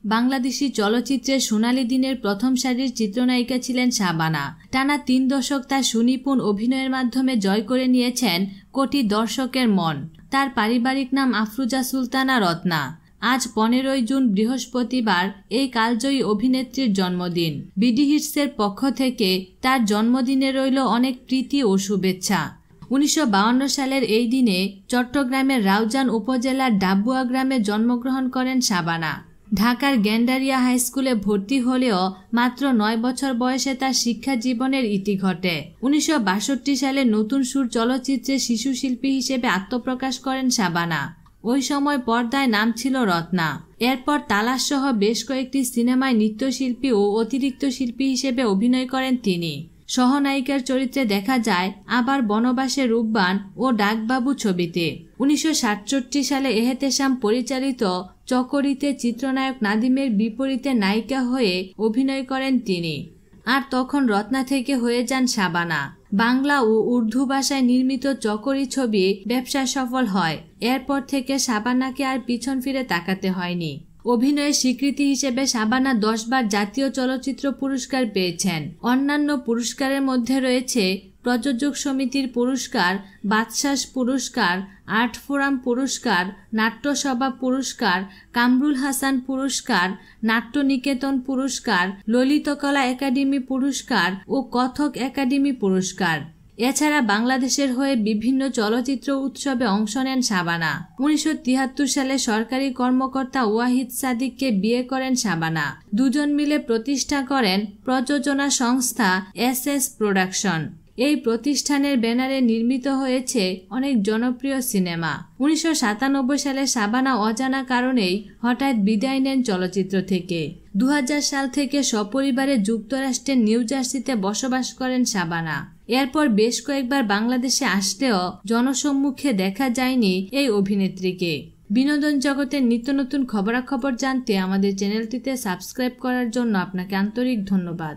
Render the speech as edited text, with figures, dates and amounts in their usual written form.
বাংলাদেশি চলচ্চিত্রের সোনালী দিনের প্রথম সারির চিত্রনায়িকা ছিলেন শাবানা। টানা ৩ দশক তার সুনিপুণ অভিনয়ের মাধ্যমে জয় করে নিয়েছেন কোটি দর্শকের মন। তার পারিবারিক নাম আফরোজা সুলতানা রত্না। আজ 15 জুন বৃহস্পতিবার এই কালজয়ী অভিনেত্রীর জন্মদিন। বিডি হিটসের পক্ষ থেকে তার জন্মদিনে রইল অনেক প্রীতি ও শুভেচ্ছা। 1952 সালের এই দিনে চট্টগ্রামের রাউজান উপজেলার ডাবুয়া গ্রামে জন্মগ্রহণ করেন শাবানা। ঢাকার গ্যান্ডারিয়া হাই স্কুলে ভর্তি হলেও মাত্র 9 বছর বয়সে তার শিক্ষা জীবনের ইতি ঘটে। 1962 সালে নতুন সুর চলচ্চিত্রে শিশু শিল্পী হিসেবে আত্মপ্রকাশ করেন শাবানা। ওই সময় পর্দায় নাম ছিল রত্না। এরপর তালাশ সহ বেশ কয়েকটি সিনেমায় নৃত্যশিল্পী ও অতিরিক্ত শিল্পী হিসেবে অভিনয় করেন তিনি। সহনায়িকার চরিত্রে দেখা যায় আবার বনবাসে রূপবান ও ডাকবাবু ছবিতে। 1967 সালে এহতেশাম পরিচালিত চকরিতে চিত্রনায়ক নাদিমের বিপরীতে নায়িকা হয়ে অভিনয় করেন তিনি। আর তখন রত্না থেকে হয়ে যান শাবানা। বাংলা ও উর্দু ভাষায় নির্মিত চকরি ছবি ব্যবসা সফল হয়। এরপর থেকে শাবানাকে আর পিছন ফিরে তাকাতে হয়নি। অভিনয়ের স্বীকৃতি হিসেবে শাবানা 10 বার জাতীয় চলচ্চিত্র পুরস্কার পেয়েছেন। অন্যান্য পুরস্কারের মধ্যে রয়েছে প্রযোজক সমিতির পুরস্কার, বাদশাহ পুরস্কার, আর্ট ফোরাম পুরস্কার, নাট্যসভা পুরস্কার, কামরুল হাসান পুরস্কার, নাট্য নিকেতন পুরস্কার, ললিতকলা একাডেমি পুরস্কার ও কথক একাডেমি পুরস্কার। এছাড়া বাংলাদেশের হয়ে বিভিন্ন চলচ্চিত্র উৎসবে অংশ নেন শাবানা। 1973 সালে সরকারি কর্মকর্তা ওয়াহিদ সাদিককে বিয়ে করেন শাবানা। দুজন মিলে প্রতিষ্ঠা করেন প্রযোজনা সংস্থা এসএস প্রোডাকশন। এই প্রতিষ্ঠানের ব্যানারে নির্মিত হয়েছে অনেক জনপ্রিয় সিনেমা। 1997 সালে শাবানা অজানা কারণেই হঠাৎ বিদায় নেন চলচ্চিত্র থেকে। 2000 সাল থেকে সপরিবারে যুক্তরাষ্ট্রের নিউ জার্সিতে বসবাস করেন শাবানা। এরপর বেশ কয়েকবার বাংলাদেশে আসলেও জনসম্মুখে দেখা যায়নি এই অভিনেত্রীকে। বিনোদন জগতের নিত্য নতুন খবরাখবর জানতে আমাদের চ্যানেলটিতে সাবস্ক্রাইব করার জন্য আপনাকে আন্তরিক ধন্যবাদ।